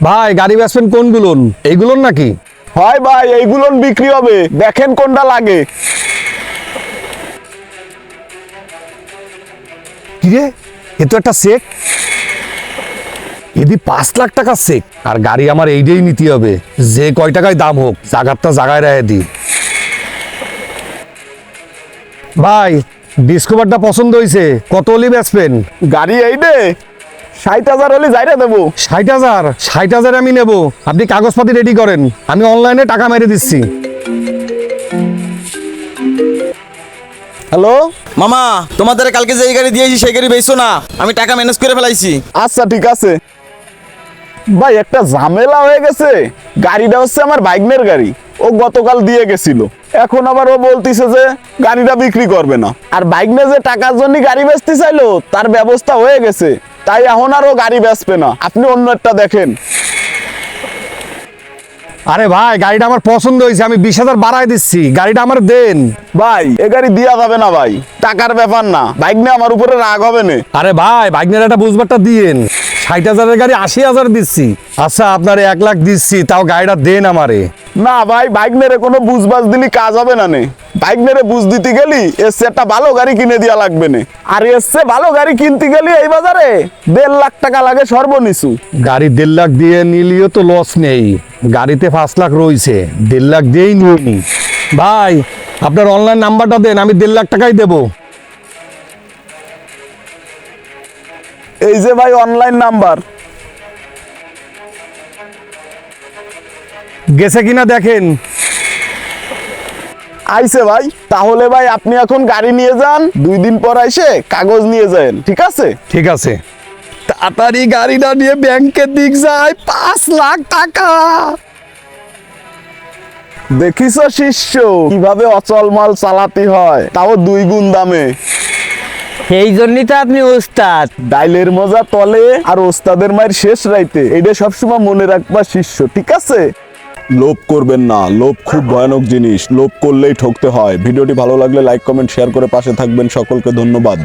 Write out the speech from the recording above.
ভাই গাড়ি বেচবেন কোনগুলো? এইগুলোর নাকি? হয় ভাই, এইগুলো বিক্রি হবে, দেখেন কোনটা লাগে। কিরে, এ তো একটা চেক। এদি 5 লাখ টাকা চেক, আর গাড়ি আমার এইটাই নিতে হবে, যে কয় টাকায় দাম হোক, জাগারটা জাগায় রেখে দি। ভাই ডিসকভারটা পছন্দ হয়েছে, কত হলে বেচবেন? গাড়ি এই দে 60,000 হলে যাইরা দেবো। 60,000? 60,000 আমি নেব, আপনি কাগজপাতি রেডি করেন, আমি অনলাইনে টাকা মেরে দিচ্ছি। হ্যালো, মামা, তোমাদের কালকে যে গাড়ি দিয়েছি সেই গাড়ি বেচছো না, আমি টাকা ম্যানেজ করে ফেলাইছি। আচ্ছা ঠিক আছে। ভাই একটা ঝামেলা হয়ে গেছে, গাড়িটা হচ্ছে আমার ভাগ্নের গাড়ি, ও গতকাল দিয়ে গেছিল, এখন আবার ও বলতিছে যে গাড়িটা বিক্রি করবে না। আর ভাগ্নে যে টাকার জন্য গাড়ি বেচতে চাইলো তার ব্যবস্থা হয়ে গেছে, তাই এখন আর ও গাড়ি বেচবে না, আপনি অন্য একটা দেখেন। আরে ভাই গাড়িটা আমার পছন্দ হয়েছে, আমি 20,000 বাড়ায় দিচ্ছি, গাড়িটা আমার দেন। ভাই এ গাড়ি দিয়া যাবে না ভাই, টাকার ব্যাপার না, ভাগ্নে আমার উপরে রাগ হবে না। আরে ভাই ভাগ্নের একটা বুঝবারটা দিয়েন, 60,000-এর গাড়ি 80,000 দিচ্ছি। আচ্ছা আপনার 1 লাখ দিচ্ছি, তাও গাড়িটা দেন আমারে। না ভাই, ভাগ্নেরে কোনো বুঝবাজ দিলি কাজ হবে না নে, ভাগ্নেরে বুঝ দিতে গেলি এসছে একটা ভালো গাড়ি কিনে দেওয়া লাগবে না, আর এসছে ভালো গাড়ি কিনতে গেলি এই বাজারে 1.5 লাখ টাকা লাগে সর্বনিচু। গাড়ি 1.5 লাখ দিয়ে নিলেও তো লস নেই, গাড়িতে 5 লাখ রয়েছে, 1.5 লাখ দিয়েই নিয়ে নি। ভাই আপনার অনলাইন নাম্বারটা দেন, আমি 1.5 লাখ টাকাই দেবো। এই যে ভাই অনলাইন নাম্বার, গেছে কিনা দেখেন। আইছে ভাই, তাহলে ভাই আপনি এখন গাড়ি নিয়ে যান, 2 দিন পর আইসে কাগজ নিয়ে যান, ঠিক আছে? ঠিক আছে, তাড়াতাড়ি গাড়িটা নিয়ে ব্যাংকের দিক যায়, 5 লাখ টাকা। দেখিস শিষ্য কিভাবে অচল মাল চালাতে হয়, তাও 2 গুণ দামে। এই জন্যই তো আপনি ওস্তাদ। ডাইলের মজা তলে আর ওস্তাদের মায়ের শেষ রাইতে, এটা সবসময় মনে রাখবা শিষ্য, ঠিক আছে? লোভ করবেন না, লোভ খুব ভয়ানক জিনিস, লোভ করলেই ঠকতে হয়। ভিডিওটি ভালো লাগলে লাইক কমেন্ট শেয়ার করে পাশে থাকবেন, সকলকে ধন্যবাদ।